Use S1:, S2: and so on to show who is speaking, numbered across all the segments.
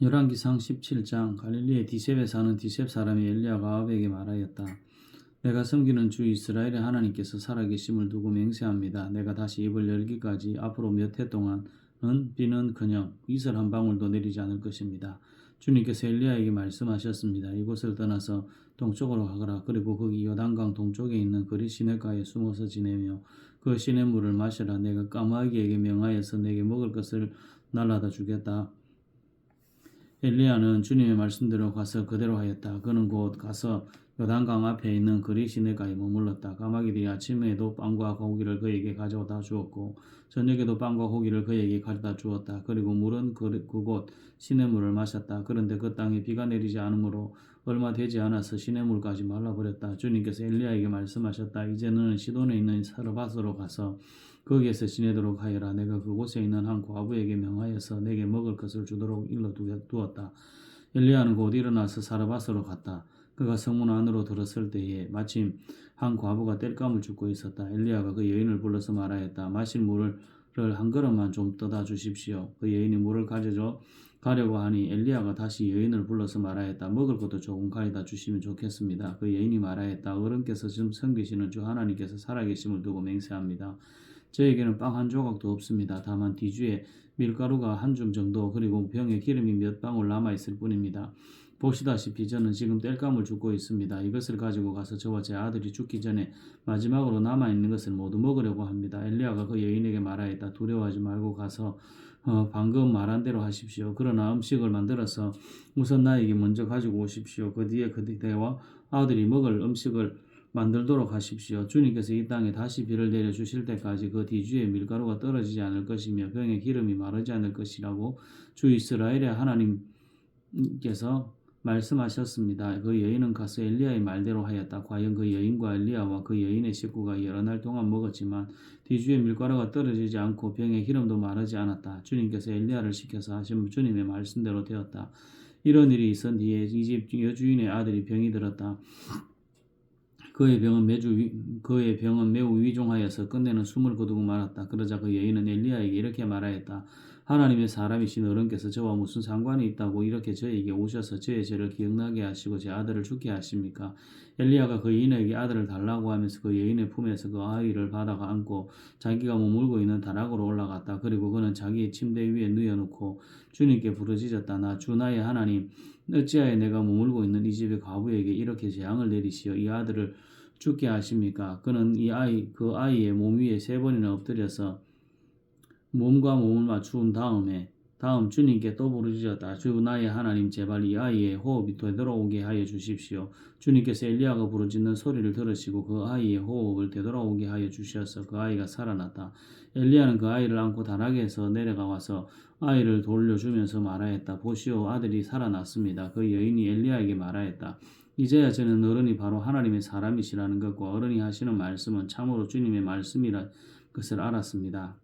S1: 열왕기상 17장 갈릴리의 디셉에 사는 디셉 사람이 엘리야가 아합에게 말하였다. 내가 섬기는 주 이스라엘의 하나님께서 살아계심을 두고 맹세합니다. 내가 다시 입을 열기까지 앞으로 몇 해 동안은 비는커녕 이슬 한 방울도 내리지 않을 것입니다. 주님께서 엘리야에게 말씀하셨습니다. 이곳을 떠나서 동쪽으로 가거라. 그리고 거기 요단강 동쪽에 있는 그리 시냇가에 숨어서 지내며 그 시냇물을 마시라. 내가 까마귀에게 명하여서 내게 먹을 것을 날라다 주겠다. 엘리야는 주님의 말씀대로 가서 그대로 하였다. 그는 곧 가서 요단강 앞에 있는 그리 시내가에 머물렀다. 까마귀들이 아침에도 빵과 고기를 그에게 가져다 주었고 저녁에도 빵과 고기를 그에게 가져다 주었다. 그리고 물은 그곳 시냇물을 마셨다. 그런데 그 땅에 비가 내리지 않으므로 얼마 되지 않아서 시냇물까지 말라버렸다. 주님께서 엘리야에게 말씀하셨다. 이제 너는 시돈에 있는 사르밧으로 가서 거기에서 지내도록 하여라. 내가 그곳에 있는 한 과부에게 명하여서 내게 먹을 것을 주도록 일러두었다. 엘리야는 곧 일어나서 사르밧으로 갔다. 그가 성문 안으로 들었을 때에 마침 한 과부가 땔감을 줍고 있었다. 엘리야가 그 여인을 불러서 말하였다. 마실 물을 한 그릇만 좀 떠다 주십시오. 그 여인이 물을 가져줘 가려고 하니 엘리야가 다시 여인을 불러서 말하였다. 먹을 것도 조금 가져다 주시면 좋겠습니다. 그 여인이 말하였다. 어른께서 지금 섬기시는 주 하나님께서 살아계심을 두고 맹세합니다. 저에게는 빵 한 조각도 없습니다. 다만 뒤주에 밀가루가 한 줌 정도 그리고 병에 기름이 몇 방울 남아있을 뿐입니다. 보시다시피 저는 지금 땔감을 줍고 있습니다. 이것을 가지고 가서 저와 제 아들이 죽기 전에 마지막으로 남아있는 것을 모두 먹으려고 합니다. 엘리야가 그 여인에게 말하였다. 두려워하지 말고 가서 방금 말한 대로 하십시오. 그러나 음식을 만들어서 우선 나에게 먼저 가지고 오십시오. 그 뒤에 그대와 아들이 먹을 음식을 만들도록 하십시오. 주님께서 이 땅에 다시 비를 내려 주실 때까지 그 뒤주에 밀가루가 떨어지지 않을 것이며 병에 기름이 마르지 않을 것이라고 주 이스라엘의 하나님께서 말씀하셨습니다. 그 여인은 가서 엘리야의 말대로 하였다. 과연 그 여인과 엘리야와 그 여인의 식구가 여러 날 동안 먹었지만 뒤주에 밀가루가 떨어지지 않고 병에 기름도 마르지 않았다. 주님께서 엘리야를 시켜서 하신 주님의 말씀대로 되었다. 이런 일이 있은 뒤에 이 집 여주인의 아들이 병이 들었다. 그의 병은 매우 위중하여서 끝내는 숨을 거두고 말았다. 그러자 그 여인은 엘리야에게 이렇게 말하였다. 하나님의 사람이신 어른께서 저와 무슨 상관이 있다고 이렇게 저에게 오셔서 저의 죄를 기억나게 하시고 제 아들을 죽게 하십니까? 엘리야가 그 여인에게 아들을 달라고 하면서 그 여인의 품에서 그 아이를 받아가 안고 자기가 머물고 있는 다락으로 올라갔다. 그리고 그는 자기의 침대 위에 누워놓고 주님께 부르짖었다. 나 주 나의 하나님, 어찌하여 내가 머물고 있는 이 집의 과부에게 이렇게 재앙을 내리시어 이 아들을 죽게 하십니까? 그는 그 아이의 몸 위에 3번이나 엎드려서 몸과 몸을 맞춘 다음 주님께 또 부르짖었다. 주 나의 하나님, 제발 이 아이의 호흡이 되돌아오게 하여 주십시오. 주님께서 엘리야가 부르짖는 소리를 들으시고 그 아이의 호흡을 되돌아오게 하여 주셔서 그 아이가 살아났다. 엘리야는 그 아이를 안고 다락에서 내려가 와서 아이를 돌려주면서 말하였다. 보시오, 아들이 살아났습니다. 그 여인이 엘리야에게 말하였다. 이제야 저는 어른이 바로 하나님의 사람이시라는 것과 어른이 하시는 말씀은 참으로 주님의 말씀이라 것을 알았습니다.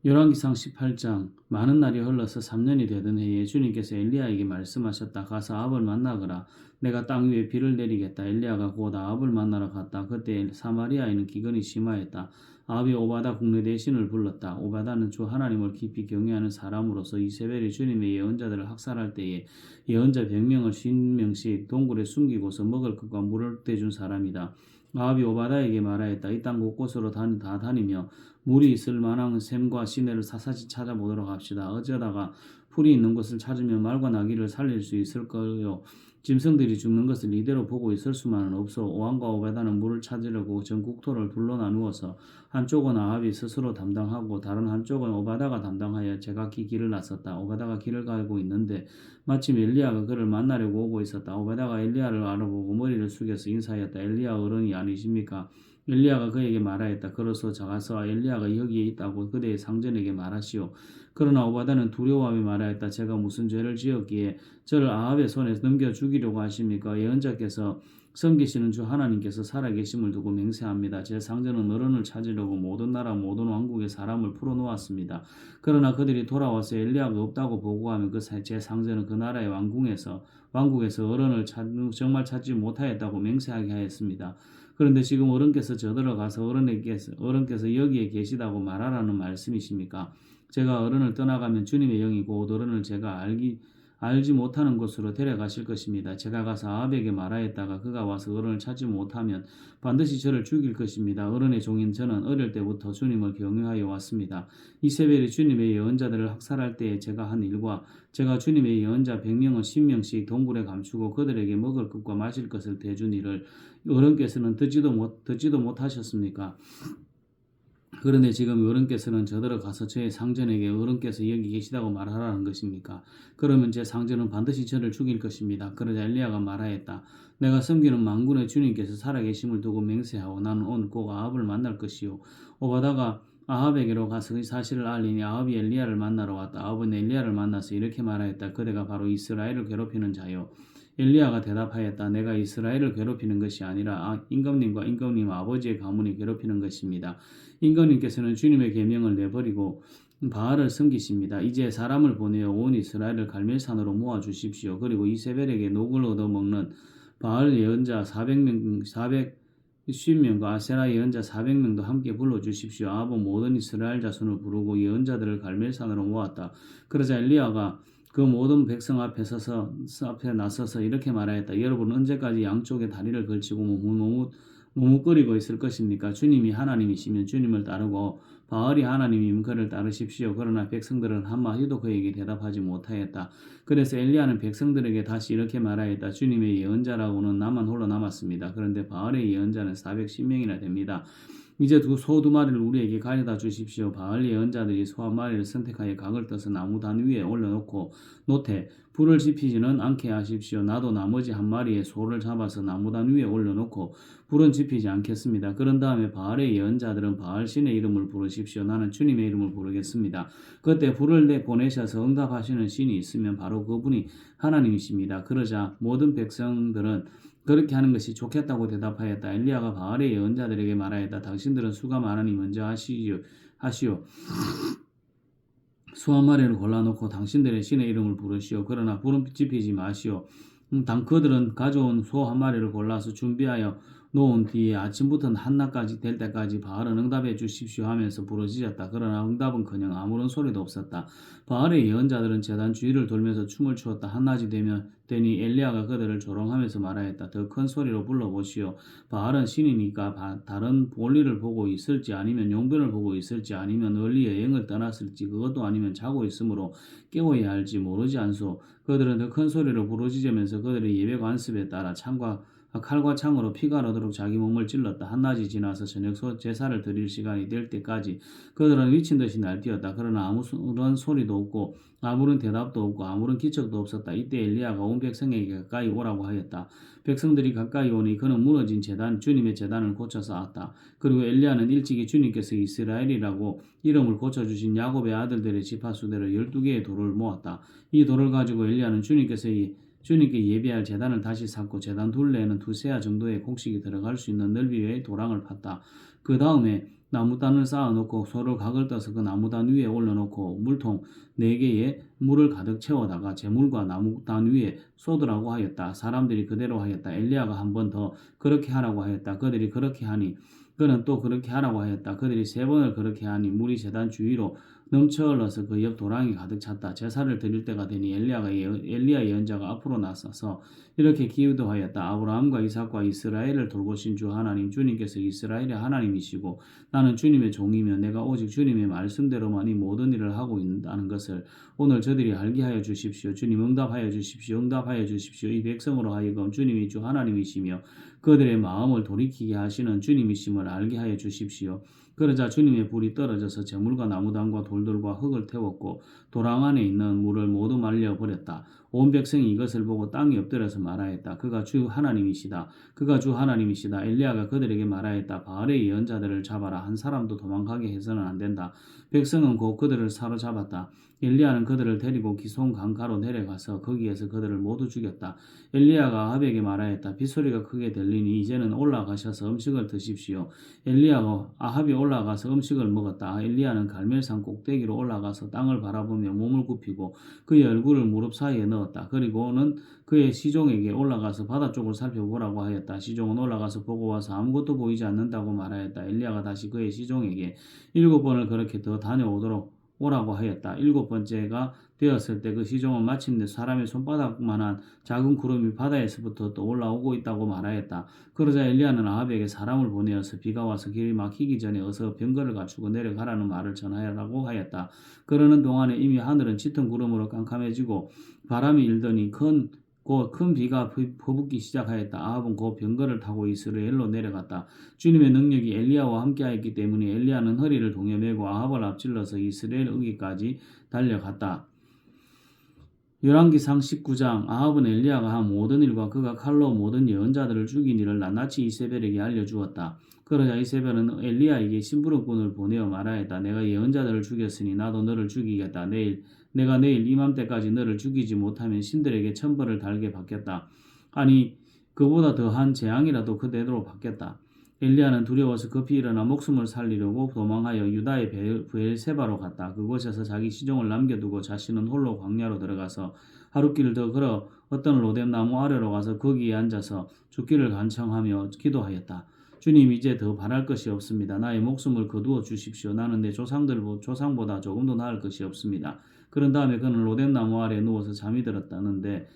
S1: 열왕기상 18장 많은 날이 흘러서 3년이 되던 해에 주님께서 엘리야에게 말씀하셨다. 가서 아합을 만나거라. 내가 땅 위에 비를 내리겠다. 엘리야가 곧 아합을 만나러 갔다. 그때 사마리아에는 기근이 심하였다. 아합이 오바다 국내 대신을 불렀다. 오바다는 주 하나님을 깊이 경외하는 사람으로서 이세벨이 주님의 예언자들을 학살할 때에 예언자 100명을 50명씩 동굴에 숨기고서 먹을 것과 물을 대준 사람이다. 아합이 오바다에게 말하였다. 이 땅 곳곳으로 다 다니며 물이 있을 만한 샘과 시내를 사사지 찾아보도록 합시다. 어쩌다가 풀이 있는 곳을 찾으면 말과 나귀를 살릴 수 있을 거요. 짐승들이 죽는 것을 이대로 보고 있을 수만은 없어. 오한과 오바다는 물을 찾으려고 전 국토를 둘러 나누어서 한쪽은 아합이 스스로 담당하고 다른 한쪽은 오바다가 담당하여 제각기 길을 나섰다. 오바다가 길을 가고 있는데 마침 엘리야가 그를 만나려고 오고 있었다. 오바다가 엘리야를 알아보고 머리를 숙여서 인사하였다. 엘리야 어른이 아니십니까? 엘리야가 그에게 말하였다. 그러서 가서 엘리야가 여기에 있다고 그대의 상전에게 말하시오. 그러나 오바다는 두려워하며 말하였다. 제가 무슨 죄를 지었기에 저를 아합의 손에 넘겨 죽이려고 하십니까? 예언자께서 섬기시는 주 하나님께서 살아계심을 두고 맹세합니다. 제 상전은 어른을 찾으려고 모든 나라 모든 왕국의 사람을 풀어놓았습니다. 그러나 그들이 돌아와서 엘리야가 없다고 보고하면 제 상전은 그 나라의 왕국에서 어른을 정말 찾지 못하였다고 맹세하게 하였습니다. 그런데 지금 어른께서 저들어 가서 어른께서 여기에 계시다고 말하라는 말씀이십니까? 제가 어른을 떠나가면 주님의 영이 곧 어른을 제가 알지 못하는 곳으로 데려가실 것입니다. 제가 가서 아합에게 말하였다가 그가 와서 어른을 찾지 못하면 반드시 저를 죽일 것입니다. 어른의 종인 저는 어릴 때부터 주님을 경외하여 왔습니다. 이세벨이 주님의 예언자들을 학살할 때에 제가 한 일과 제가 주님의 예언자 100명은 10명씩 동굴에 감추고 그들에게 먹을 것과 마실 것을 대준 일을 어른께서는 듣지도 못하셨습니까? 그런데 지금 어른께서는 저더러 가서 저의 상전에게 어른께서 여기 계시다고 말하라는 것입니까? 그러면 제 상전은 반드시 저를 죽일 것입니다. 그러자 엘리야가 말하였다. 내가 섬기는 만군의 주님께서 살아계심을 두고 맹세하고 나는 오늘 꼭 아합을 만날 것이요. 오바다가 아합에게로 가서 이 사실을 알리니 아합이 엘리야를 만나러 왔다. 아합은 엘리야를 만나서 이렇게 말하였다. 그대가 바로 이스라엘을 괴롭히는 자요. 엘리야가 대답하였다. 내가 이스라엘을 괴롭히는 것이 아니라 임금님과 임금님 아버지의 가문이 괴롭히는 것입니다. 임금님께서는 주님의 계명을 내버리고 바알을 섬기십니다. 이제 사람을 보내어 온 이스라엘을 갈멜산으로 모아주십시오. 그리고 이세벨에게 녹을 얻어먹는 바알 예언자 450명과 아세라 예언자 400명도 함께 불러주십시오. 아합은 모든 이스라엘 자손을 부르고 예언자들을 갈멜산으로 모았다. 그러자 엘리야가 그 모든 백성 앞에 나서서 이렇게 말하였다. 여러분 언제까지 양쪽에 다리를 걸치고 머뭇거리고 있을 것입니까? 주님이 하나님이시면 주님을 따르고 바알이 하나님이면 그를 따르십시오. 그러나 백성들은 한마디도 그에게 대답하지 못하였다. 그래서 엘리야는 백성들에게 다시 이렇게 말하였다. 주님의 예언자라고는 나만 홀로 남았습니다. 그런데 바알의 예언자는 410명이나 됩니다. 이제 소 두 마리를 우리에게 가져다 주십시오. 바알 예언자들이 소 한 마리를 선택하여 각을 떠서 나무단 위에 올려놓고 노태 불을 지피지는 않게 하십시오. 나도 나머지 한 마리의 소를 잡아서 나무단 위에 올려놓고 불은 지피지 않겠습니다. 그런 다음에 바알의 예언자들은 바알 신의 이름을 부르십시오. 나는 주님의 이름을 부르겠습니다. 그때 불을 보내셔서 응답하시는 신이 있으면 바로 그분이 하나님이십니다. 그러자 모든 백성들은 그렇게 하는 것이 좋겠다고 대답하였다. 엘리야가 바알의 예언자들에게 말하였다. 당신들은 수가 많으니 먼저 하시오. 수 한 마리를 골라놓고 당신들의 신의 이름을 부르시오. 그러나 불은 지피지 마시오. 그들은 가져온 소 한 마리를 골라서 준비하여 놓은 뒤에 아침부터 한낮까지 될 때까지 바알은 응답해 주십시오 하면서 부르짖었다. 그러나 응답은커녕 아무런 소리도 없었다. 바알의 예언자들은 제단 주위를 돌면서 춤을 추었다. 한낮이 되니 엘리야가 그들을 조롱하면서 말하였다. 더 큰 소리로 불러보시오. 바알은 신이니까 다른 볼일을 보고 있을지 아니면 용변을 보고 있을지 아니면 멀리 여행을 떠났을지 그것도 아니면 자고 있으므로 깨워야 할지 모르지 않소. 그들은 더 큰 소리로 부르짖으면서 그들의 예배 관습에 따라 칼과 창으로 피가 나도록 자기 몸을 찔렀다. 한낮이 지나서 저녁 제사를 드릴 시간이 될 때까지 그들은 미친 듯이 날뛰었다. 그러나 아무런 소리도 없고 아무런 대답도 없고 아무런 기척도 없었다. 이때 엘리야가 온 백성에게 가까이 오라고 하였다. 백성들이 가까이 오니 그는 무너진 주님의 제단을 고쳐 쌓았다. 그리고 엘리야는 일찍이 주님께서 이스라엘이라고 이름을 고쳐주신 야곱의 아들들의 지파수대로 12개의 돌을 모았다. 이 돌을 가지고 엘리야는 주님께 예배할 제단을 다시 쌓고 제단 둘레에는 두세아 정도의 곡식이 들어갈 수 있는 넓이의 도랑을 팠다. 그 다음에 나무단을 쌓아놓고 소를 각을 떠서 그 나무단 위에 올려놓고 물통 4개에 물을 가득 채워다가 제물과 나무단 위에 쏟으라고 하였다. 사람들이 그대로 하였다. 엘리야가 한 번 더 그렇게 하라고 하였다. 그들이 그렇게 하니 그는 또 그렇게 하라고 하였다. 그들이 3번을 그렇게 하니 물이 제단 주위로 넘쳐 흘러서 그 옆 도랑이 가득 찼다. 제사를 드릴 때가 되니 엘리야 예언자가 앞으로 나서서 이렇게 기도하였다. 아브라함과 이삭과 이스라엘을 돌보신 주 하나님 주님께서 이스라엘의 하나님이시고 나는 주님의 종이며 내가 오직 주님의 말씀대로만 이 모든 일을 하고 있다는 것을 오늘 저들이 알게 하여 주십시오. 주님 응답하여 주십시오. 응답하여 주십시오. 이 백성으로 하여금 주님이 주 하나님이시며 그들의 마음을 돌이키게 하시는 주님이심을 알게 하여 주십시오. 그러자 주님의 불이 떨어져서 제물과 나무단과 돌들과 흙을 태웠고 도랑 안에 있는 물을 모두 말려버렸다. 온 백성이 이것을 보고 땅에 엎드려서 말하였다. 그가 주 하나님이시다. 그가 주 하나님이시다. 엘리야가 그들에게 말하였다. 바알의 예언자들을 잡아라. 한 사람도 도망가게 해서는 안 된다. 백성은 곧 그들을 사로잡았다. 엘리야는 그들을 데리고 기손 강가로 내려가서 거기에서 그들을 모두 죽였다. 엘리야가 아합에게 말하였다. 빗소리가 크게 들리니 이제는 올라가셔서 음식을 드십시오. 엘리야가 아합이 올라가서 음식을 먹었다. 엘리야는 갈멜산 꼭대기로 올라가서 땅을 바라보며 몸을 굽히고 그의 얼굴을 무릎 사이에 넣었다. 그리고는 그의 시종에게 올라가서 바다 쪽을 살펴보라고 하였다. 시종은 올라가서 보고 와서 아무것도 보이지 않는다고 말하였다. 엘리야가 다시 그의 시종에게 7번을 그렇게 더 다녀오도록 오라고 하였다. 7번째가 되었을 때 그 시종은 마침내 사람의 손바닥만한 작은 구름이 바다에서부터 또 올라오고 있다고 말하였다. 그러자 엘리야는 아합에게 사람을 보내어서 비가 와서 길이 막히기 전에 어서 병거를 갖추고 내려가라는 말을 전하라고 하였다. 그러는 동안에 이미 하늘은 짙은 구름으로 깜깜해지고 바람이 일더니 곧 큰 비가 퍼붓기 시작하였다. 아합은 곧 병거를 타고 이스라엘로 내려갔다. 주님의 능력이 엘리야와 함께하였기 때문에 엘리야는 허리를 동여매고 아합을 앞질러서 이스라엘 어기까지 달려갔다. 열왕기상 19장. 아합은 엘리야가 한 모든 일과 그가 칼로 모든 예언자들을 죽인 일을 낱낱이 이세벨에게 알려주었다. 그러자 이세벨은 엘리야에게 심부름꾼을 보내어 말하였다. 내가 예언자들을 죽였으니 나도 너를 죽이겠다. 내가 내일 이맘때까지 너를 죽이지 못하면 신들에게 천벌을 달게 받겠다. 아니 그보다 더한 재앙이라도 그대로 받겠다. 엘리야는 두려워서 급히 일어나 목숨을 살리려고 도망하여 유다의 브엘세바로 갔다. 그곳에서 자기 시종을 남겨두고 자신은 홀로 광야로 들어가서 하룻길을 더 걸어 어떤 로뎀 나무 아래로 가서 거기에 앉아서 죽기를 간청하며 기도하였다. 주님, 이제 더 바랄 것이 없습니다. 나의 목숨을 거두어 주십시오. 나는 내 조상보다 조금도 나을 것이 없습니다. 그런 다음에 그는 로뎀 나무 아래에 누워서 잠이 들었다는데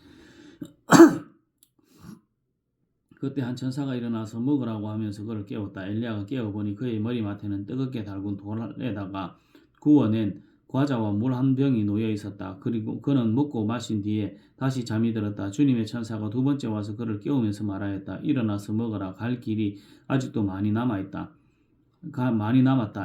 S1: 그때 한 천사가 일어나서 먹으라고 하면서 그를 깨웠다. 엘리야가 깨어보니 그의 머리맡에는 뜨겁게 달군 돌에다가 구워낸 과자와 물 한 병이 놓여 있었다. 그리고 그는 먹고 마신 뒤에 다시 잠이 들었다. 주님의 천사가 두 번째 와서 그를 깨우면서 말하였다. 일어나서 먹으라. 갈 길이 아직도 많이 남았다.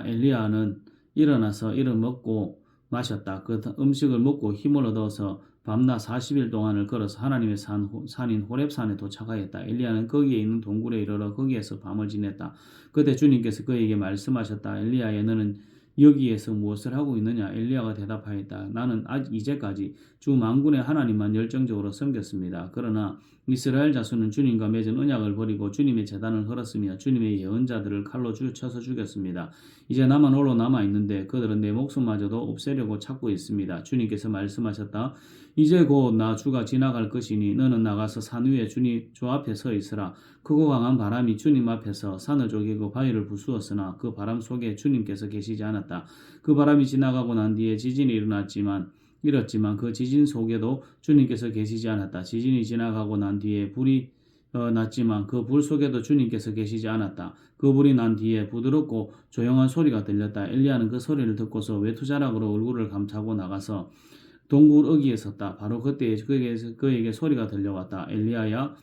S1: 엘리야는 일어나서 이를 먹고 마셨다. 그 음식을 먹고 힘을 얻어서 밤낮 40일 동안을 걸어서 하나님의 산인 호렙산에 도착하였다. 엘리야는 거기에 있는 동굴에 이르러 거기에서 밤을 지냈다. 그때 주님께서 그에게 말씀하셨다. 엘리야야, 너는 여기에서 무엇을 하고 있느냐? 엘리야가 대답하였다. 나는 이제까지 주 만군의 하나님만 열정적으로 섬겼습니다. 그러나 이스라엘 자손은 주님과 맺은 언약을 버리고 주님의 제단을 헐었으며 주님의 예언자들을 칼로 쳐서 죽였습니다. 이제 나만 홀로 남아있는데 그들은 내 목숨마저도 없애려고 찾고 있습니다. 주님께서 말씀하셨다. 이제 곧 나 주가 지나갈 것이니 너는 나가서 산 위에 주 앞에 서 있으라. 크고 강한 바람이 주님 앞에서 산을 쪼개고 바위를 부수었으나 그 바람 속에 주님께서 계시지 않았다. 그 바람이 지나가고 난 뒤에 지진이 일었지만 그 지진 속에도 주님께서 계시지 않았다. 지진이 지나가고 난 뒤에 불이 났지만 그 불 속에도 주님께서 계시지 않았다. 그 불이 난 뒤에 부드럽고 조용한 소리가 들렸다. 엘리야는 그 소리를 듣고서 외투자락으로 얼굴을 감싸고 나가서 동굴 어귀에 섰다. 바로 그때 그에게 소리가 들려왔다. 엘리야야,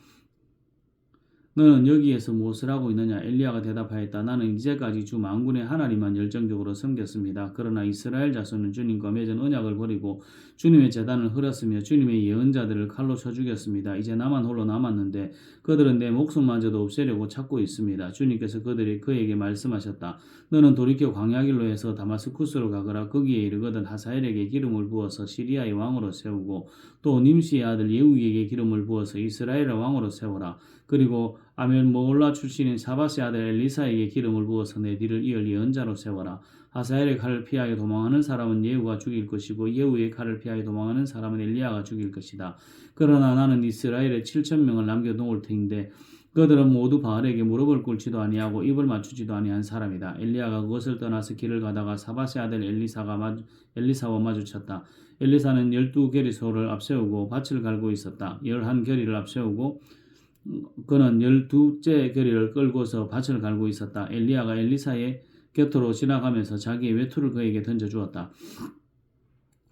S1: 너는 여기에서 무엇을 하고 있느냐? 엘리야가 대답하였다. 나는 이제까지 주 만군의 하나님만 열정적으로 섬겼습니다. 그러나 이스라엘 자손은 주님과 맺은 언약을 버리고 주님의 제단을 헐었으며 주님의 예언자들을 칼로 쳐 죽였습니다. 이제 나만 홀로 남았는데 그들은 내 목숨마저도 없애려고 찾고 있습니다. 주님께서 그에게 말씀하셨다. 너는 돌이켜 광야길로 해서 다마스쿠스로 가거라. 거기에 이르거든 하사엘에게 기름을 부어서 시리아의 왕으로 세우고 또 님시의 아들 예후에게 기름을 부어서 이스라엘의 왕으로 세워라. 그리고 아멜모올라 출신인 사밧의 아들 엘리사에게 기름을 부어서 내 뒤를 이을 예언자로 세워라. 하사엘의 칼을 피하여 도망하는 사람은 예후가 죽일 것이고 예후의 칼을 피하여 도망하는 사람은 엘리야가 죽일 것이다. 그러나 나는 이스라엘에 7,000명을 남겨놓을 터인데 그들은 모두 바알에게 무릎을 꿇지도 아니하고 입을 맞추지도 아니한 사람이다. 엘리야가 그것을 떠나서 길을 가다가 사밧의 아들 엘리사와 마주쳤다. 엘리사는 12계리소를 앞세우고 밭을 갈고 있었다. 11계리를 앞세우고 그는 12째 계리를 끌고서 밭을 갈고 있었다. 엘리야가 엘리사의 곁으로 지나가면서 자기의 외투를 그에게 던져주었다.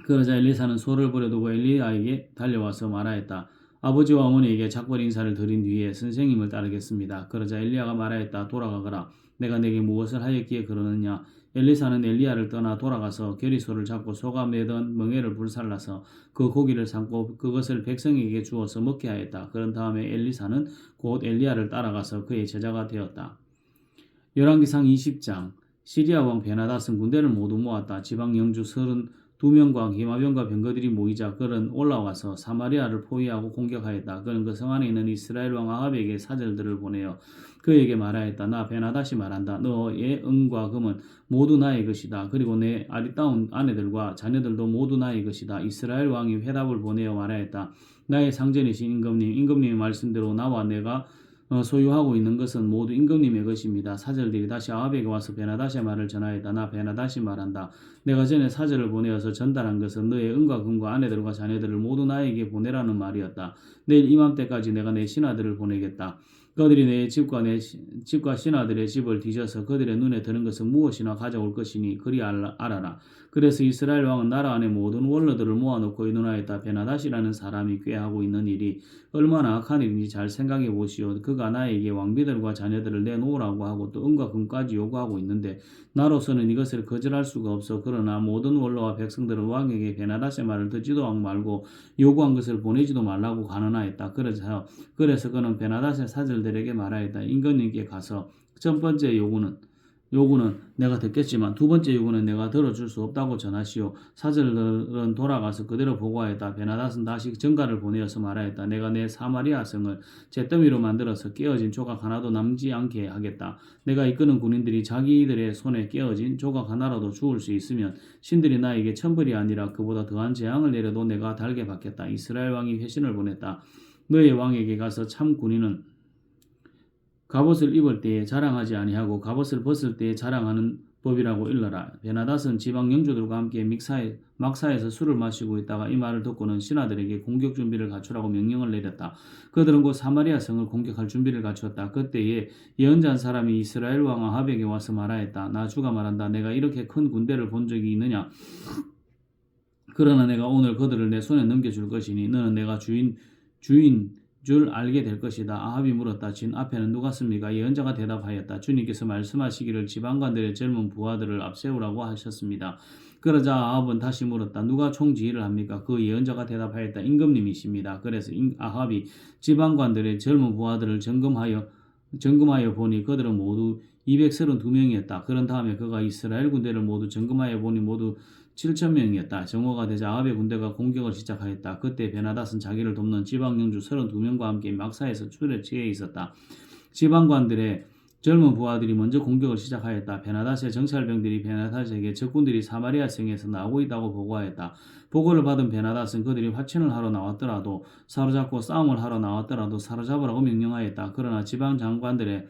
S1: 그러자 엘리사는 소를 버려두고 엘리야에게 달려와서 말하였다. 아버지와 어머니에게 작별 인사를 드린 뒤에 선생님을 따르겠습니다. 그러자 엘리야가 말하였다. 돌아가거라. 내가 내게 무엇을 하였기에 그러느냐? 엘리사는 엘리야를 떠나 돌아가서 계리소를 잡고 소가 매던 멍에를 불살라서 그 고기를 삶고 그것을 백성에게 주어서 먹게 하였다. 그런 다음에 엘리사는 곧 엘리야를 따라가서 그의 제자가 되었다. 열왕기상 20장. 시리아 왕 베나닷은 군대를 모두 모았다. 지방 영주 32명과 기마병과 병거들이 모이자 그는 올라와서 사마리아를 포위하고 공격하였다. 그는 그 성 안에 있는 이스라엘 왕 아합에게 사절들을 보내어 그에게 말하였다. 나 베나닷이 말한다. 너의 은과 금은 모두 나의 것이다. 그리고 내 아리따운 아내들과 자녀들도 모두 나의 것이다. 이스라엘 왕이 회답을 보내어 말하였다. 나의 상전이신 임금님의 말씀대로 나와 내가 소유하고 있는 것은 모두 임금님의 것입니다. 사절들이 다시 아합에게 와서 베나다시의 말을 전하였다. 나 베나다시 말한다. 내가 전에 사절을 보내어서 전달한 것은 너의 은과 금과 아내들과 자녀들을 모두 나에게 보내라는 말이었다. 내일 이맘때까지 내가 내 신하들을 보내겠다. 그들이 내 집과 신하들의 집을 뒤져서 그들의 눈에 드는 것은 무엇이나 가져올 것이니 그리 알아라. 그래서 이스라엘 왕은 나라 안의 모든 원로들을 모아놓고 의논하였다. 베나다시라는 사람이 꾀하고 있는 일이 얼마나 악한 일인지 잘 생각해 보시오. 그가 나에게 왕비들과 자녀들을 내놓으라고 하고 또 은과 금까지 요구하고 있는데 나로서는 이것을 거절할 수가 없어. 그러나 모든 원로와 백성들은 왕에게 베나다시의 말을 듣지도 말고 요구한 것을 보내지도 말라고 간언하였다. 그래서 그는 베나다시의 사절들에게 말하였다. 임금님께 가서 첫 번째 요구는 내가 듣겠지만 두 번째 요구는 내가 들어줄 수 없다고 전하시오. 사절들은 돌아가서 그대로 보고하였다. 베나닷은 다시 전가를 보내어서 말하였다. 내가 내 사마리아 성을 잿더미로 만들어서 깨어진 조각 하나도 남지 않게 하겠다. 내가 이끄는 군인들이 자기들의 손에 깨어진 조각 하나라도 주울 수 있으면 신들이 나에게 천벌이 아니라 그보다 더한 재앙을 내려도 내가 달게 받겠다. 이스라엘 왕이 회신을 보냈다. 너의 왕에게 가서 참 군인은 갑옷을 입을 때에 자랑하지 아니하고 갑옷을 벗을 때에 자랑하는 법이라고 일러라. 베나닷은 지방 영주들과 함께 막사에서 술을 마시고 있다가 이 말을 듣고는 신하들에게 공격 준비를 갖추라고 명령을 내렸다. 그들은 곧 사마리아 성을 공격할 준비를 갖추었다. 그때에 예언자 사람이 이스라엘 왕 아합에게 와서 말하였다. 나 주가 말한다. 내가 이렇게 큰 군대를 본 적이 있느냐? 그러나 내가 오늘 그들을 내 손에 넘겨줄 것이니 너는 내가 주인 줄 알게 될 것이다. 아합이 물었다. 진 앞에는 누가 씁니까? 예언자가 대답하였다. 주님께서 말씀하시기를 지방관들의 젊은 부하들을 앞세우라고 하셨습니다. 그러자 아합은 다시 물었다. 누가 총지휘를 합니까? 그 예언자가 대답하였다. 임금님이십니다. 그래서 아합이 지방관들의 젊은 부하들을 점검하여 보니 그들은 모두 232명이었다. 그런 다음에 그가 이스라엘 군대를 모두 점검하여 보니 모두 7,000명이었다. 정오가 되자 아합의 군대가 공격을 시작하였다. 그때 베나닷은 자기를 돕는 지방영주 32명과 함께 막사에서 출에 취해 있었다. 지방관들의 젊은 부하들이 먼저 공격을 시작하였다. 베나닷의 정찰병들이 베나닷에게 적군들이 사마리아 성에서 나오고 있다고 보고하였다. 보고를 받은 베나닷은 그들이 화친을 하러 나왔더라도 사로잡고 싸움을 하러 나왔더라도 사로잡으라고 명령하였다. 그러나 지방 장관들의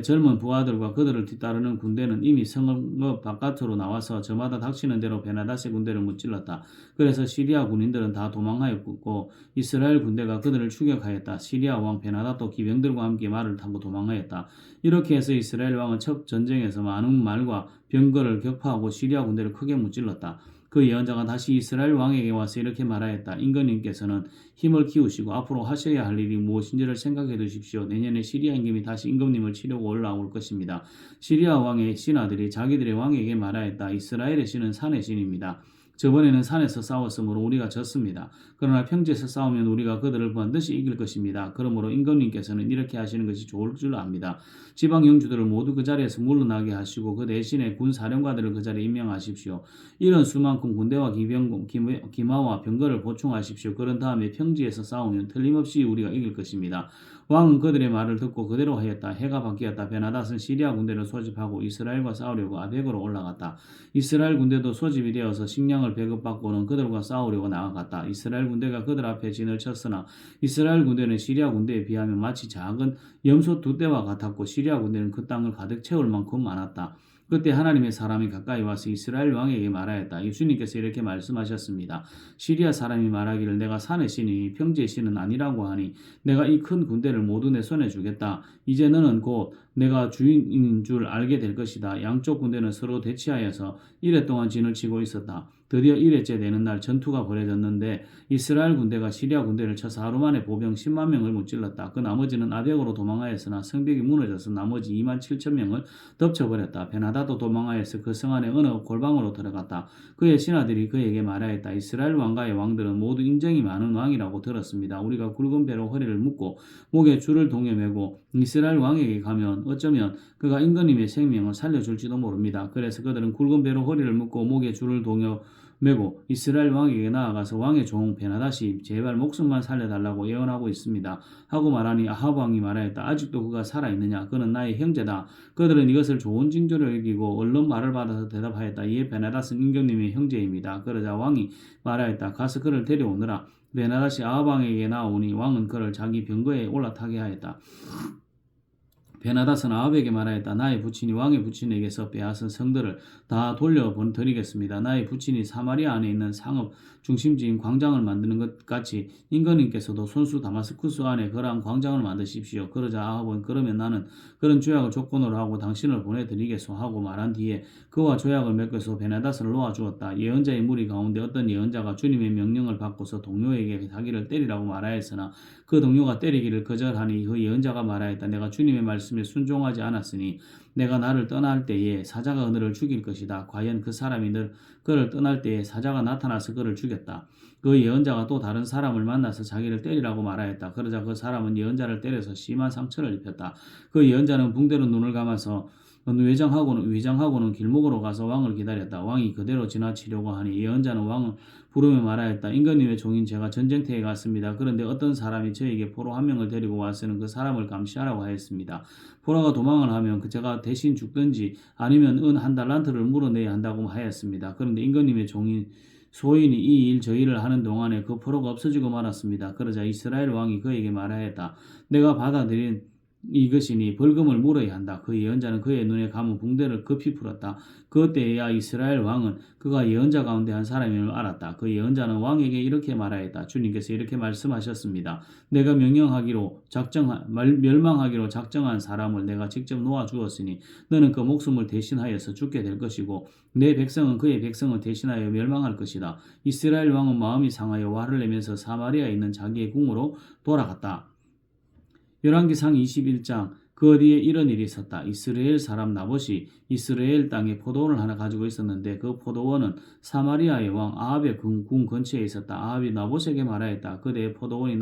S1: 젊은 부하들과 그들을 뒤따르는 군대는 이미 성읍 바깥으로 나와서 저마다 닥치는 대로 베나닷의 군대를 무찔렀다. 그래서 시리아 군인들은 다 도망하였고 이스라엘 군대가 그들을 추격하였다. 시리아 왕 베나닷도 기병들과 함께 말을 타고 도망하였다. 이렇게 해서 이스라엘 왕은 첫 전쟁에서 많은 말과 병거를 격파하고 시리아 군대를 크게 무찔렀다. 그 예언자가 다시 이스라엘 왕에게 와서 이렇게 말하였다. 임금님께서는 힘을 키우시고 앞으로 하셔야 할 일이 무엇인지를 생각해 두십시오. 내년에 시리아 임금이 다시 임금님을 치려고 올라올 것입니다. 시리아 왕의 신하들이 자기들의 왕에게 말하였다. 이스라엘의 신은 산의 신입니다. 저번에는 산에서 싸웠으므로 우리가 졌습니다. 그러나 평지에서 싸우면 우리가 그들을 반드시 이길 것입니다. 그러므로 임금님께서는 이렇게 하시는 것이 좋을 줄 압니다. 지방 영주들을 모두 그 자리에서 물러나게 하시고 그 대신에 군 사령관들을 그 자리에 임명하십시오. 이런 수만큼 군대와 기마와 병거를 보충하십시오. 그런 다음에 평지에서 싸우면 틀림없이 우리가 이길 것입니다. 왕은 그들의 말을 듣고 그대로 하였다. 해가 바뀌었다. 베나닷은 시리아 군대를 소집하고 이스라엘과 싸우려고 아벡으로 올라갔다. 이스라엘 군대도 소집이 되어서 식량을 배급받고는 그들과 싸우려고 나아갔다. 이스라엘 군대가 그들 앞에 진을 쳤으나 이스라엘 군대는 시리아 군대에 비하면 마치 작은 염소 두 떼와 같았고 시리아 군대는 그 땅을 가득 채울 만큼 많았다. 그때 하나님의 사람이 가까이 와서 이스라엘 왕에게 말하였다. 주님께서 이렇게 말씀하셨습니다. 시리아 사람이 말하기를 내가 산의 신이니 평지의 신은 아니라고 하니 내가 이 큰 군대를 모두 내 손에 주겠다. 이제 너는 곧 내가 주인인 줄 알게 될 것이다. 양쪽 군대는 서로 대치하여서 이래 동안 진을 치고 있었다. 드디어 1회째 되는 날 전투가 벌어졌는데 이스라엘 군대가 시리아 군대를 쳐서 하루 만에 보병 10만 명을 무찔렀다. 그 나머지는 아벡으로 도망하였으나 성벽이 무너져서 나머지 2만 7천 명을 덮쳐버렸다. 베나닷도 도망하여서 그 성 안에 어느 골방으로 들어갔다. 그의 신하들이 그에게 말하였다. 이스라엘 왕가의 왕들은 모두 인정이 많은 왕이라고 들었습니다. 우리가 굵은 배로 허리를 묶고 목에 줄을 동여매고 이스라엘 왕에게 가면 어쩌면 그가 임금님의 생명을 살려줄지도 모릅니다. 그래서 그들은 굵은 배로 허리를 묶고 목에 줄을 메고 이스라엘 왕에게 나아가서 왕의 종 베나다시 제발 목숨만 살려달라고 예언하고 있습니다. 하고 말하니 아합 왕이 말하였다. 아직도 그가 살아있느냐? 그는 나의 형제다. 그들은 이것을 좋은 징조로 여기고 얼른 말을 받아서 대답하였다. 이에 베나닷은 임금님의 형제입니다. 그러자 왕이 말하였다. 가서 그를 데려오너라. 베나닷이 아합 왕에게 나오니 왕은 그를 자기 병거에 올라타게 하였다. 베나닷은 아합에게 말하였다. 나의 부친이 왕의 부친에게서 빼앗은 성들을 다 돌려드리겠습니다. 나의 부친이 사마리아 안에 있는 상업 중심지인 광장을 만드는 것 같이 임금님께서도 손수 다마스쿠스 안에 그러한 광장을 만드십시오. 그러자 아합은 그러면 나는 그런 조약을 조건으로 하고 당신을 보내드리겠소 하고 말한 뒤에 그와 조약을 맺고서 베나닷을 놓아주었다. 예언자의 무리 가운데 어떤 예언자가 주님의 명령을 받고서 동료에게 자기를 때리라고 말하였으나 그 동료가 때리기를 거절하니 그 예언자가 말하였다. 내가 주님의 말씀에 순종하지 않았으니 내가 나를 떠날 때에 사자가 너를 죽일 것이다. 과연 그 사람이 그를 떠날 때에 사자가 나타나서 그를 죽였다. 그 예언자가 또 다른 사람을 만나서 자기를 때리라고 말하였다. 그러자 그 사람은 예언자를 때려서 심한 상처를 입혔다. 그 예언자는 붕대로 눈을 감아서 위장하고는 길목으로 가서 왕을 기다렸다. 왕이 그대로 지나치려고 하니 예언자는 왕을 부르며 말하였다. 임금님의 종인 제가 전쟁터에 갔습니다. 그런데 어떤 사람이 저에게 포로 한 명을 데리고 와서는 그 사람을 감시하라고 하였습니다. 포로가 도망을 하면 제가 대신 죽든지 아니면 은 한 달란트를 물어내야 한다고 하였습니다. 그런데 임금님의 종인 소인이 이 저일을 하는 동안에 그 포로가 없어지고 말았습니다. 그러자 이스라엘 왕이 그에게 말하였다. 내가 받아들인 이것이니 벌금을 물어야 한다. 그 예언자는 그의 눈에 감은 붕대를 급히 풀었다. 그때야 이스라엘 왕은 그가 예언자 가운데 한 사람임을 알았다. 그 예언자는 왕에게 이렇게 말하였다. 주님께서 이렇게 말씀하셨습니다. 내가 멸망하기로 작정한 사람을 내가 직접 놓아주었으니 너는 그 목숨을 대신하여서 죽게 될 것이고 내 백성은 그의 백성을 대신하여 멸망할 것이다. 이스라엘 왕은 마음이 상하여 화를 내면서 사마리아에 있는 자기의 궁으로 돌아갔다. 열왕기상 21장 그 뒤에 이런 일이 있었다. 이스라엘 사람 나봇이 이스라엘 땅에 포도원을 하나 가지고 있었는데 그 포도원은 사마리아의 왕 아합의 궁 근처에 있었다. 아합이 나봇에게 말하였다. 그대의 포도원이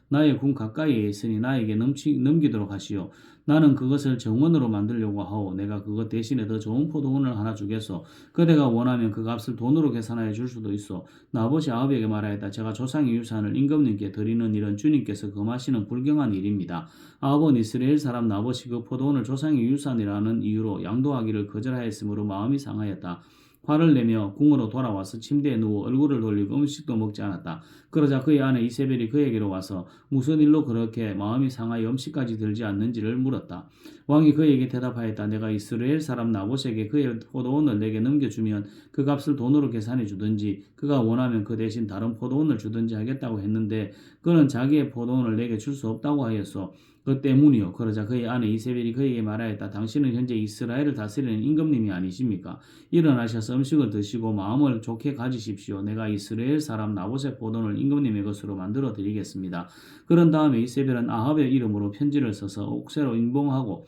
S1: 나의 궁 가까이에 있으니 나에게 넘기도록 하시오. 나는 그것을 정원으로 만들려고 하오. 내가 그것 대신에 더 좋은 포도원을 하나 주겠소. 그대가 원하면 그 값을 돈으로 계산하여 줄 수도 있어. 나봇이 아합에게 말하였다. 제가 조상의 유산을 임금님께 드리는 일은 주님께서 금하시는 불경한 일입니다. 아합은 이스라엘 사람 나봇이 그 포도원을 조상의 유산이라는 이유로 양도하기를 거절하였으므로 마음이 상하였다. 화를 내며 궁으로 돌아와서 침대에 누워 얼굴을 돌리고 음식도 먹지 않았다. 그러자 그의 아내 이세벨이 그에게로 와서 무슨 일로 그렇게 마음이 상하여 음식까지 들지 않는지를 물었다. 왕이 그에게 대답하였다. 내가 이스라엘 사람 나봇에게 그의 포도원을 내게 넘겨주면 그 값을 돈으로 계산해 주든지 그가 원하면 그 대신 다른 포도원을 주든지 하겠다고 했는데 그는 자기의 포도원을 내게 줄 수 없다고 하였소. 그 때문이요. 그러자 그의 아내 이세벨이 그에게 말하였다. 당신은 현재 이스라엘을 다스리는 임금님이 아니십니까? 일어나셔서 음식을 드시고 마음을 좋게 가지십시오. 내가 이스라엘 사람 나봇의 포도원을 임금님의 것으로 만들어 드리겠습니다. 그런 다음에 이세벨은 아합의 이름으로 편지를 써서 옥새로 인봉하고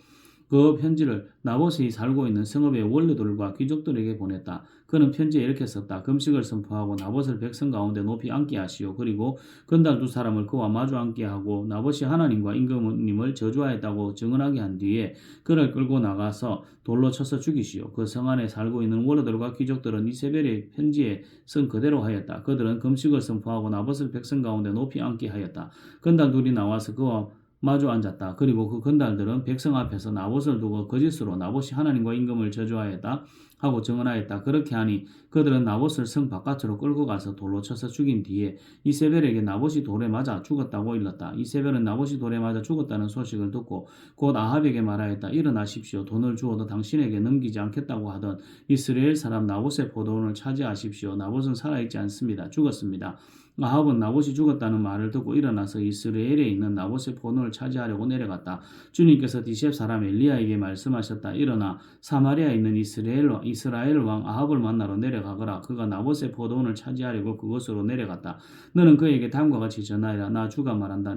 S1: 그 편지를 나봇이 살고 있는 성읍의 원로들과 귀족들에게 보냈다. 그는 편지에 이렇게 썼다. 금식을 선포하고 나봇을 백성 가운데 높이 앉게 하시오. 그리고 건달 두 사람을 그와 마주 앉게 하고 나봇이 하나님과 임금님을 저주하였다고 증언하게 한 뒤에 그를 끌고 나가서 돌로 쳐서 죽이시오. 그 성 안에 살고 있는 원로들과 귀족들은 이세벨의 편지에 쓴 그대로 하였다. 그들은 금식을 선포하고 나봇을 백성 가운데 높이 앉게 하였다. 건달 둘이 나와서 그와 마주 앉았다. 그리고 그 건달들은 백성 앞에서 나봇을 두고 거짓으로 나봇이 하나님과 임금을 저주하였다 하고 증언하였다. 그렇게 하니 그들은 나봇을 성 바깥으로 끌고 가서 돌로 쳐서 죽인 뒤에 이세벨에게 나봇이 돌에 맞아 죽었다고 일렀다. 이세벨은 나봇이 돌에 맞아 죽었다는 소식을 듣고 곧 아합에게 말하였다. 일어나십시오. 돈을 주어도 당신에게 넘기지 않겠다고 하던 이스라엘 사람 나봇의 포도원을 차지하십시오. 나봇은 살아있지 않습니다. 죽었습니다. 아합은 나봇이 죽었다는 말을 듣고 일어나서 이스라엘에 있는 나봇의 포도원을 차지하려고 내려갔다. 주님께서 디셉 사람 엘리야에게 말씀하셨다. 일어나 사마리아에 있는 이스라엘 왕 아합을 만나러 내려가거라. 그가 나봇의 포도원을 차지하려고 그곳으로 내려갔다. 너는 그에게 다음과 같이 전하여라. 나 주가 말한다.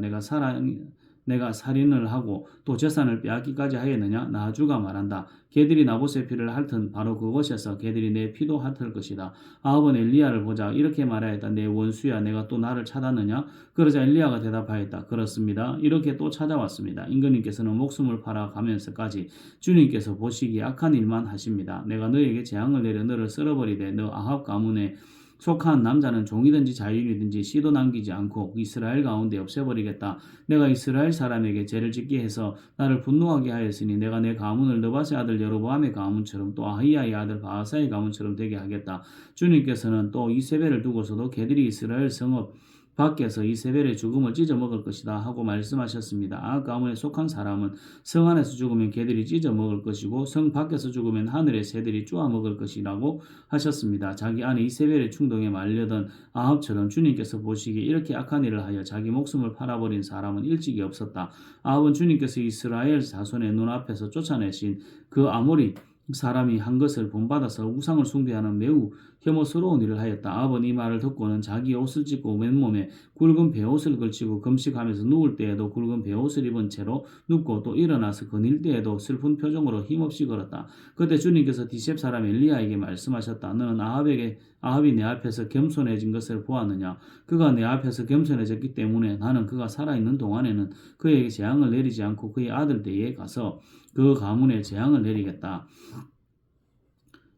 S1: 내가 살인을 하고 또 재산을 빼앗기까지 하였느냐? 나 주가 말한다. 개들이 나봇의 피를 핥은 바로 그곳에서 개들이 내 피도 핥을 것이다. 아합은 엘리야를 보자 이렇게 말하였다. 내 원수야, 내가 또 나를 찾았느냐? 그러자 엘리야가 대답하였다. 그렇습니다. 이렇게 또 찾아왔습니다. 임금님께서는 목숨을 팔아 가면서까지 주님께서 보시기에 악한 일만 하십니다. 내가 너에게 재앙을 내려 너를 썰어버리되 너 아합 가문에 속한 남자는 종이든지 자유인이든지 씨도 남기지 않고 이스라엘 가운데 없애버리겠다. 내가 이스라엘 사람에게 죄를 짓게 해서 나를 분노하게 하였으니 내가 내 가문을 느밧의 아들 여로보암의 가문처럼 또 아히야의 아들 바하사의 가문처럼 되게 하겠다. 주님께서는 또 이세벨을 두고서도 개들이 이스라엘 성읍 밖에서 이세벨의 죽음을 찢어 먹을 것이다 하고 말씀하셨습니다. 아 가문에 속한 사람은 성 안에서 죽으면 개들이 찢어 먹을 것이고 성 밖에서 죽으면 하늘의 새들이 쪼아 먹을 것이라고 하셨습니다. 자기 아내 이세벨의 충동에 말려던 아합처럼 주님께서 보시기에 이렇게 악한 일을 하여 자기 목숨을 팔아버린 사람은 일찍이 없었다. 아합은 주님께서 이스라엘 자손의 눈앞에서 쫓아내신 그 아모리 사람이 한 것을 본받아서 우상을 숭배하는 매우 혐오스러운 일을 하였다. 아합은 이 말을 듣고는 자기 옷을 찢고 맨몸에 굵은 베옷을 걸치고 금식하면서 누울 때에도 굵은 베옷을 입은 채로 눕고 또 일어나서 거닐 때에도 슬픈 표정으로 힘없이 걸었다. 그때 주님께서 디셉 사람 엘리야에게 말씀하셨다. 너는 아합이 내 앞에서 겸손해진 것을 보았느냐? 그가 내 앞에서 겸손해졌기 때문에 나는 그가 살아있는 동안에는 그에게 재앙을 내리지 않고 그의 아들 때에 가서 그 가문에 재앙을 내리겠다.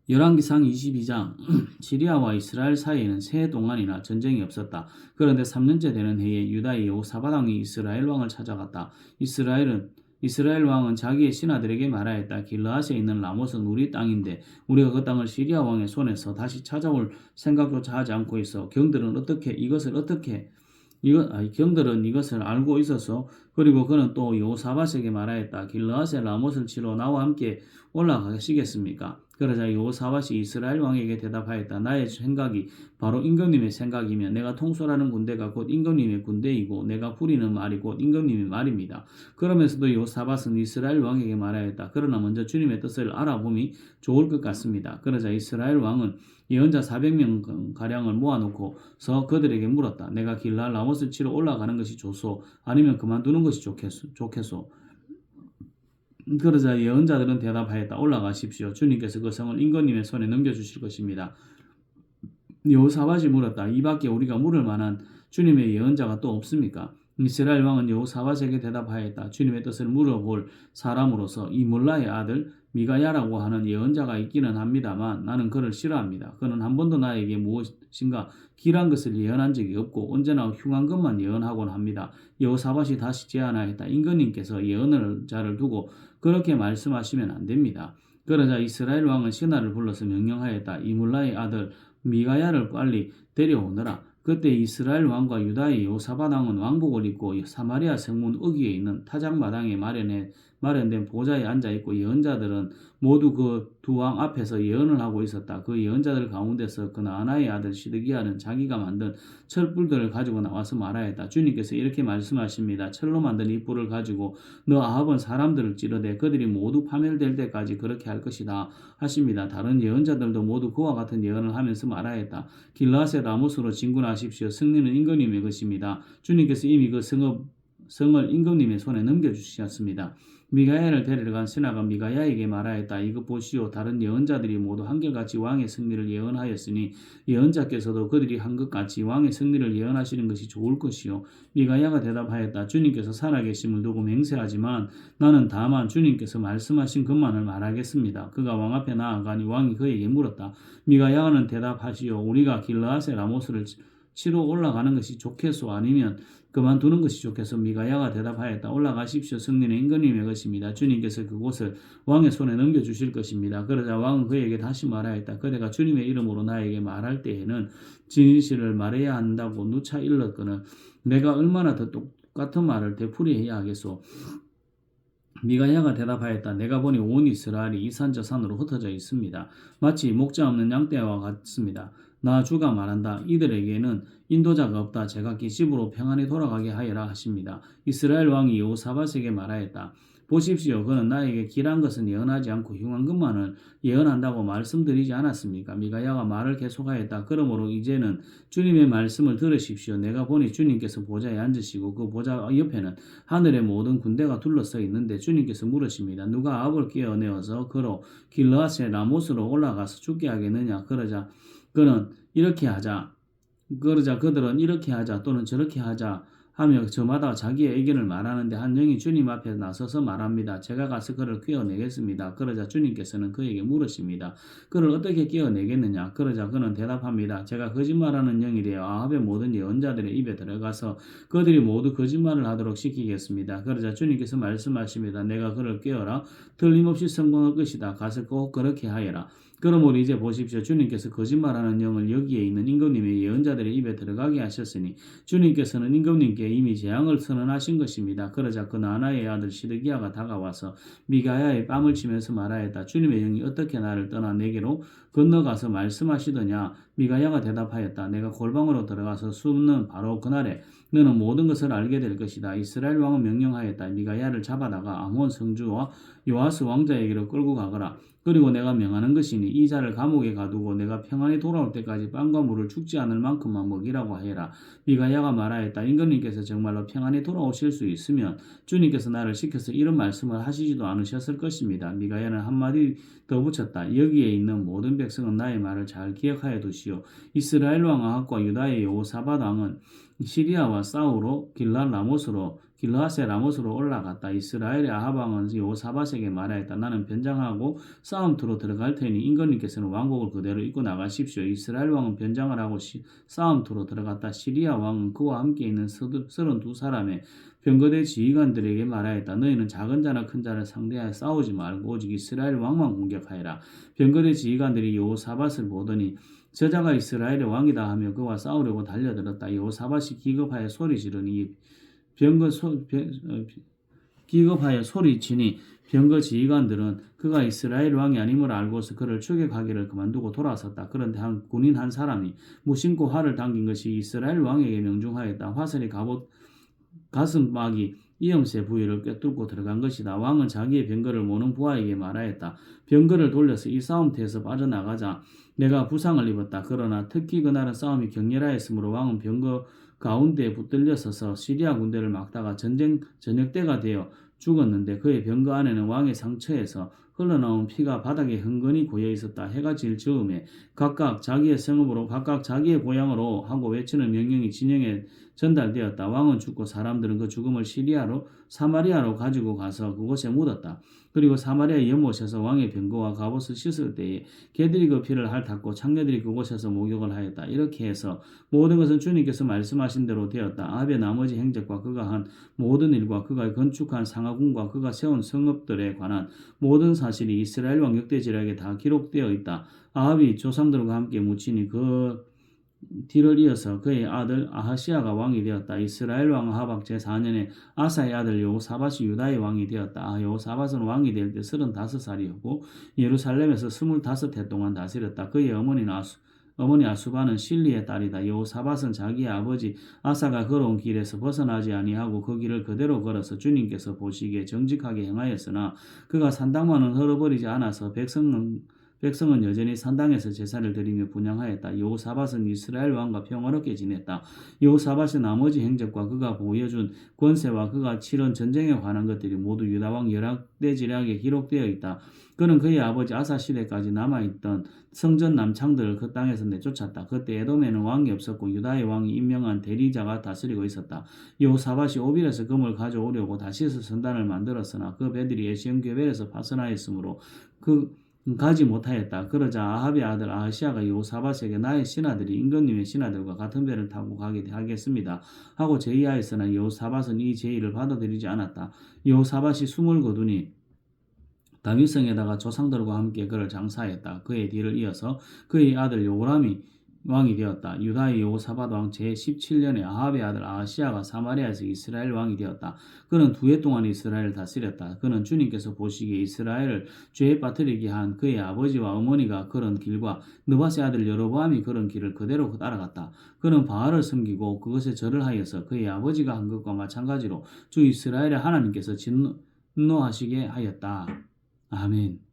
S1: 열왕기상 22장 시리아와 이스라엘 사이에는 세 동안이나 전쟁이 없었다. 그런데 3년째 되는 해에 유다의 여호사밧 왕이 이스라엘 왕을 찾아갔다. 이스라엘 왕은 자기의 신하들에게 말하였다. 길르앗에 있는 라못은 우리 땅인데 우리가 그 땅을 시리아 왕의 손에서 다시 찾아올 생각조차 하지 않고 있어. 경들은 이것을 알고 있어서 그리고 그는 또 여호사밧에게 말하였다. 길르앗의 라못을 치러 나와 함께 올라가시겠습니까? 그러자 여호사밧이 이스라엘 왕에게 대답하였다. 나의 생각이 바로 임금님의 생각이면 내가 통솔하는 군대가 곧 임금님의 군대이고 내가 부리는 말이 곧 임금님의 말입니다. 그러면서도 여호사밧은 이스라엘 왕에게 말하였다. 그러나 먼저 주님의 뜻을 알아봄이 좋을 것 같습니다. 그러자 이스라엘 왕은 예언자 400명가량을 모아놓고서 그들에게 물었다. 내가 길르앗 라못을 치러 올라가는 것이 좋소? 아니면 그만두는 것이 좋겠소? 그러자 예언자들은 대답하였다. 올라가십시오. 주님께서 그 성을 임금님의 손에 넘겨주실 것입니다. 여호사밧이 물었다. 이 밖에 우리가 물을 만한 주님의 예언자가 또 없습니까? 이스라엘 왕은 여호사밧에게 대답하였다. 주님의 뜻을 물어볼 사람으로서 이 몰라의 아들 미가야라고 하는 예언자가 있기는 합니다만 나는 그를 싫어합니다. 그는 한 번도 나에게 무엇인가 길한 것을 예언한 적이 없고 언제나 흉한 것만 예언하곤 합니다. 여호사밧이 다시 제안하였다. 임금님께서 예언을 자를 두고 그렇게 말씀하시면 안 됩니다. 그러자 이스라엘 왕은 신하를 불러서 명령하였다. 이 몰라의 아들 미가야를 빨리 데려오너라. 그때 이스라엘 왕과 유다의 여호사밧 왕은 왕복을 입고 사마리아 성문 어귀에 있는 타작마당에 마련된 보좌에 앉아있고 예언자들은 모두 그 두 왕 앞에서 예언을 하고 있었다. 그 예언자들 가운데서 그나아나의 아들 시드기야는 자기가 만든 철불들을 가지고 나와서 말하였다. 주님께서 이렇게 말씀하십니다. 철로 만든 이 뿔을 가지고 너 아합은 사람들을 찌르되 그들이 모두 파멸될 때까지 그렇게 할 것이다 하십니다. 다른 예언자들도 모두 그와 같은 예언을 하면서 말하였다. 길르앗의 라못으로 진군하십시오. 승리는 임금님의 것입니다. 주님께서 이미 그 성을 임금님의 손에 넘겨주셨습니다. 미가야를 데려간 신하가 미가야에게 말하였다. 이것 보시오. 다른 예언자들이 모두 한결같이 왕의 승리를 예언하였으니 예언자께서도 그들이 한 것 같이 왕의 승리를 예언하시는 것이 좋을 것이요. 미가야가 대답하였다. 주님께서 살아계심을 두고 맹세하지만 나는 다만 주님께서 말씀하신 것만을 말하겠습니다. 그가 왕 앞에 나아가니 왕이 그에게 물었다. 미가야는 대답하시오. 우리가 길르앗의 라못을 치러 올라가는 것이 좋겠소? 아니면 그만두는 것이 좋겠소? 미가야가 대답하였다. 올라가십시오. 승리는 임금님의 것입니다. 주님께서 그곳을 왕의 손에 넘겨주실 것입니다. 그러자 왕은 그에게 다시 말하였다. 그대가 주님의 이름으로 나에게 말할 때에는 진실을 말해야 한다고 누차 일렀거늘 내가 얼마나 더 똑같은 말을 되풀이해야 하겠소? 미가야가 대답하였다. 내가 보니 온 이스라엘이 이 산 저 산으로 흩어져 있습니다. 마치 목자 없는 양떼와 같습니다. 나 주가 말한다. 이들에게는 인도자가 없다. 제각기 집으로 평안히 돌아가게 하여라 하십니다. 이스라엘 왕이 여호사밧에게 말하였다. 보십시오. 그는 나에게 길한 것은 예언하지 않고 흉한 것만을 예언한다고 말씀드리지 않았습니까? 미가야가 말을 계속하였다. 그러므로 이제는 주님의 말씀을 들으십시오. 내가 보니 주님께서 보좌에 앉으시고 그 보좌 옆에는 하늘의 모든 군대가 둘러서 있는데 주님께서 물으십니다. 누가 아합을 끼어내어서 그로 길르앗의 라못으로 올라가서 죽게 하겠느냐? 그러자 그들은 이렇게 하자 또는 저렇게 하자 하며 저마다 자기의 의견을 말하는데 한 영이 주님 앞에 나서서 말합니다. 제가 가서 그를 꿰어내겠습니다. 그러자 주님께서는 그에게 물으십니다. 그를 어떻게 꿰어내겠느냐? 그러자 그는 대답합니다. 제가 거짓말하는 영이 되어 아합의 모든 예언자들의 입에 들어가서 그들이 모두 거짓말을 하도록 시키겠습니다. 그러자 주님께서 말씀하십니다. 내가 그를 꿰어라. 틀림없이 성공할 것이다. 가서 꼭 그렇게 하여라. 그러므로 이제 보십시오. 주님께서 거짓말하는 영을 여기에 있는 임금님의 예언자들의 입에 들어가게 하셨으니 주님께서는 임금님께 이미 재앙을 선언하신 것입니다. 그러자 그 나나의 아들 시드기야가 다가와서 미가야의 뺨을 치면서 말하였다. 주님의 영이 어떻게 나를 떠나 내게로 건너가서 말씀하시더냐? 미가야가 대답하였다. 내가 골방으로 들어가서 숨는 바로 그날에 너는 모든 것을 알게 될 것이다. 이스라엘 왕은 명령하였다. 미가야를 잡아다가 아몬 성주와 요아스 왕자에게로 끌고 가거라. 그리고 내가 명하는 것이니 이 자를 감옥에 가두고 내가 평안히 돌아올 때까지 빵과 물을 죽지 않을 만큼만 먹이라고 하여라. 미가야가 말하였다. 임금님께서 정말로 평안히 돌아오실 수 있으면 주님께서 나를 시켜서 이런 말씀을 하시지도 않으셨을 것입니다. 미가야는 한마디 더 붙였다. 여기에 있는 모든 백성은 나의 말을 잘 기억하여 두시오. 이스라엘 왕 아합과 유다의 여호사밧 왕은 시리아와 싸우러 길르앗의 라못으로 올라갔다. 이스라엘의 아합 왕은 여호사밧에게 말하였다. 나는 변장하고 싸움터로 들어갈 테니 임금님께서는 왕복을 그대로 입고 나가십시오. 이스라엘 왕은 변장을 하고 싸움터로 들어갔다. 시리아 왕은 그와 함께 있는 32사람의 병거대 지휘관들에게 말하였다. 너희는 작은 자나 큰 자를 상대하여 싸우지 말고 오직 이스라엘 왕만 공격하여라. 병거대 지휘관들이 여호사밧을 보더니 저자가 이스라엘의 왕이다 하며 그와 싸우려고 달려들었다. 여호사밧이 기겁하여 소리 지르니 기겁하여 소리치니 병거 지휘관들은 그가 이스라엘 왕이 아님을 알고서 그를 추격하기를 그만두고 돌아섰다. 그런데 군인 한 사람이 무심코 활을 당긴 것이 이스라엘 왕에게 명중하였다. 화살이 가슴막이 이염새 부위를 꿰뚫고 들어간 것이다. 왕은 자기의 병거를 모는 부하에게 말하였다. 병거를 돌려서 이 싸움터에서 빠져나가자. 내가 부상을 입었다. 그러나 특히 그날은 싸움이 격렬하였으므로 왕은 병거 가운데에 붙들려 서서 시리아 군대를 막다가 저녁 때가 되어 죽었는데 그의 병거 안에는 왕의 상처에서 흘러나온 피가 바닥에 흥건히 고여 있었다. 해가 질 즈음에 각각 자기의 성읍으로 각각 자기의 고향으로 하고 외치는 명령이 진영에 전달되었다. 왕은 죽고 사람들은 그 죽음을 사마리아로 가지고 가서 그곳에 묻었다. 그리고 사마리아의 연못에서 왕의 병거와 갑옷을 씻을 때에 개들이 그 피를 핥았고 창녀들이 그곳에서 목욕을 하였다. 이렇게 해서 모든 것은 주님께서 말씀하신 대로 되었다. 아합의 나머지 행적과 그가 한 모든 일과 그가 건축한 상하궁과 그가 세운 성읍들에 관한 모든 사실이 이스라엘 왕 역대지략에 다 기록되어 있다. 아합이 조상들과 함께 묻히니 그 뒤를 이어서 그의 아들 아하시아가 왕이 되었다. 이스라엘 왕 아합 제4년에 아사의 아들 여호사밧이 유다의 왕이 되었다. 여호사밧은 왕이 될 때 35살이었고 예루살렘에서 25해 동안 다스렸다. 그의 어머니 아수바는 실리의 딸이다. 여호사밧은 자기의 아버지 아사가 걸어온 길에서 벗어나지 아니하고 그 길을 그대로 걸어서 주님께서 보시기에 정직하게 행하였으나 그가 산당만은 헐어버리지 않아서 백성은 여전히 산당에서 제사를 드리며 분향하였다. 여호사밧은 이스라엘 왕과 평화롭게 지냈다. 여호사밧의 나머지 행적과 그가 보여준 권세와 그가 치른 전쟁에 관한 것들이 모두 유다왕 열왕대지략에 기록되어 있다. 그는 그의 아버지 아사 시대까지 남아있던 성전 남창들을 그 땅에서 내쫓았다. 그때 에돔에는 왕이 없었고 유다의 왕이 임명한 대리자가 다스리고 있었다. 여호사밧이 오빌에서 금을 가져오려고 다시스 선단을 만들었으나 그 배들이 에시온게벨에서 파선하였으므로 가지 못하였다. 그러자 아합의 아들 아하시아가 여호사밧에게 나의 신하들이 임금님의 신하들과 같은 배를 타고 가게 하겠습니다 하고 제의하였으나 여호사밧은 이 제의를 받아들이지 않았다. 여호사밧이 숨을 거두니 다윗성에다가 조상들과 함께 그를 장사했다. 그의 뒤를 이어서 그의 아들 요람이 왕이 되었다. 유다의 여호사밧 왕 제17년에 아합의 아들 아하시아가 사마리아에서 이스라엘 왕이 되었다. 그는 2해 동안 이스라엘을 다스렸다. 그는 주님께서 보시기에 이스라엘을 죄에 빠뜨리게 한 그의 아버지와 어머니가 걸은 길과 느밧의 아들 여로보암이 걸은 길을 그대로 따라갔다. 그는 바알을 섬기고 그것에 절을 하여서 그의 아버지가 한 것과 마찬가지로 주 이스라엘의 하나님께서 진노하시게 하였다. 아멘.